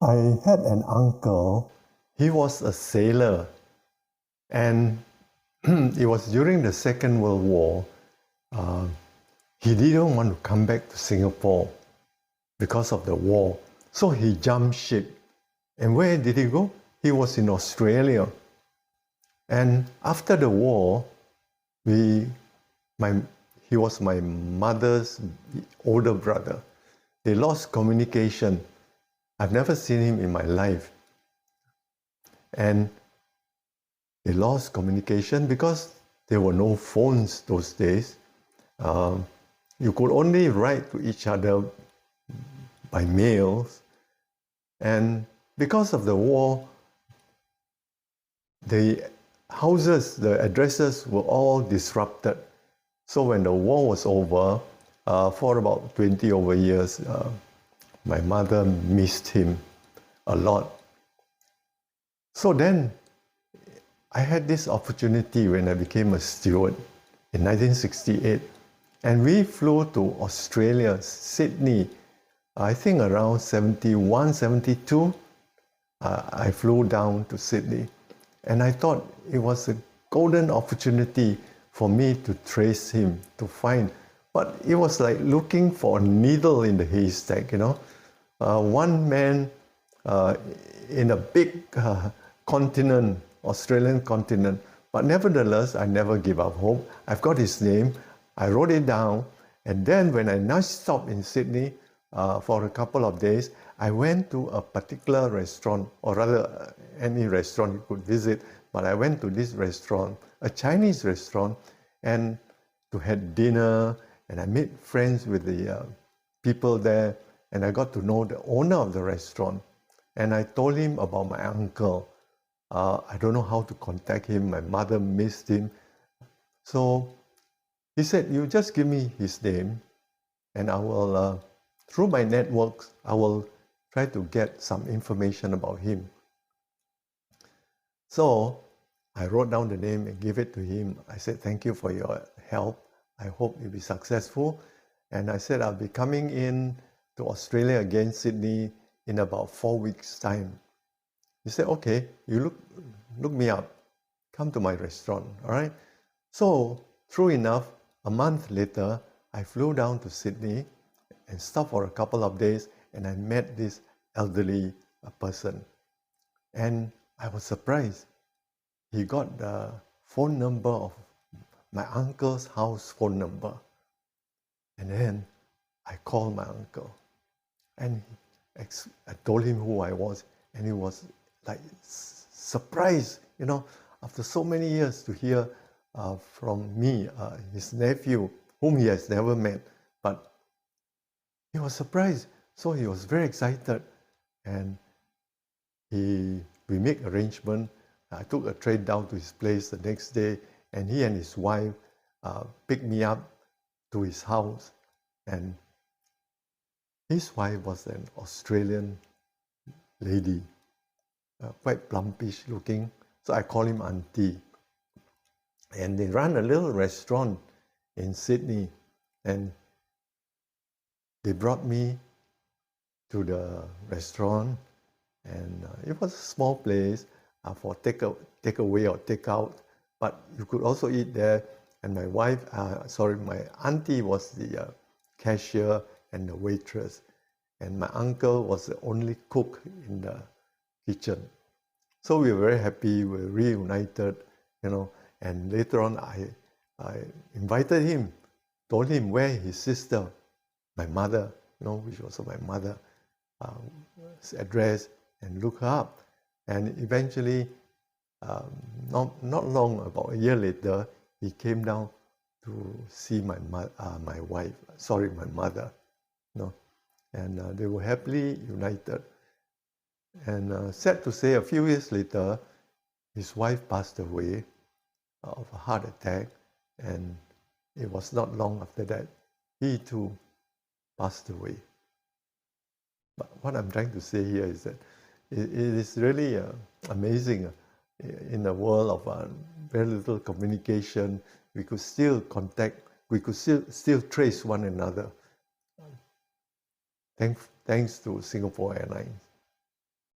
I had an uncle. He was a sailor, and it was during the Second World War. He didn't want to come back to Singapore because of the war. So he jumped ship. And where did he go? He was in Australia. And after the war, he was my mother's older brother. They lost communication. I've never seen him in my life. And they lost communication because there were no phones those days. You could only write to each other by mails. And because of the war, the houses, the addresses were all disrupted. So when the war was over, for about 20 over years, my mother missed him a lot. So then I had this opportunity when I became a steward in 1968. And we flew to Australia, Sydney, I think around 71, 72. I flew down to Sydney. And I thought it was a golden opportunity for me to trace him, to find. But it was like looking for a needle in the haystack, you know. One man in a big continent, Australian continent. But nevertheless, I never give up hope. I've got his name. I wrote it down. And then when I now stopped in Sydney for a couple of days, I went to a particular restaurant, or rather any restaurant you could visit, but I went to this restaurant, a Chinese restaurant, and to have dinner, and I made friends with the people there, and I got to know the owner of the restaurant. And I told him about my uncle. I don't know how to contact him. My mother missed him. So he said, you just give me his name, and I will, through my networks, I will try to get some information about him. So I wrote down the name and gave it to him. I said, thank you for your help. I hope you'll be successful. And I said, I'll be coming in to Australia again, Sydney, in about 4 weeks' time. He said, okay, you look me up. Come to my restaurant, all right? So, true enough, a month later, I flew down to Sydney and stopped for a couple of days, and I met this elderly person. And I was surprised. He got the phone number of my uncle's house phone number. And then I called my uncle. And I told him who I was. And he was like surprised, you know, after so many years to hear from me, his nephew, whom he has never met. But he was surprised. So he was very excited. And we made arrangement. I took a train down to his place the next day, and he and his wife picked me up to his house. And his wife was an Australian lady, quite plumpish looking. So I call him Auntie. And they run a little restaurant in Sydney. And they brought me to the restaurant. And it was a small place for takeaway or takeout. But you could also eat there. And my wife, my auntie was the cashier and the waitress. And my uncle was the only cook in the kitchen. So we were very happy, we were reunited, you know. And later on, I invited him, told him where his sister, my mother, you know, which was my mother, address, and look her up. And eventually, not long, about a year later, he came down to see my mother, you know. And they were happily united. And sad to say, a few years later, his wife passed away of a heart attack, and it was not long after that he too passed away. But what I'm trying to say here is that it is really amazing. In a world of very little communication, we could still contact, we could still trace one another. Thanks to Singapore Airlines.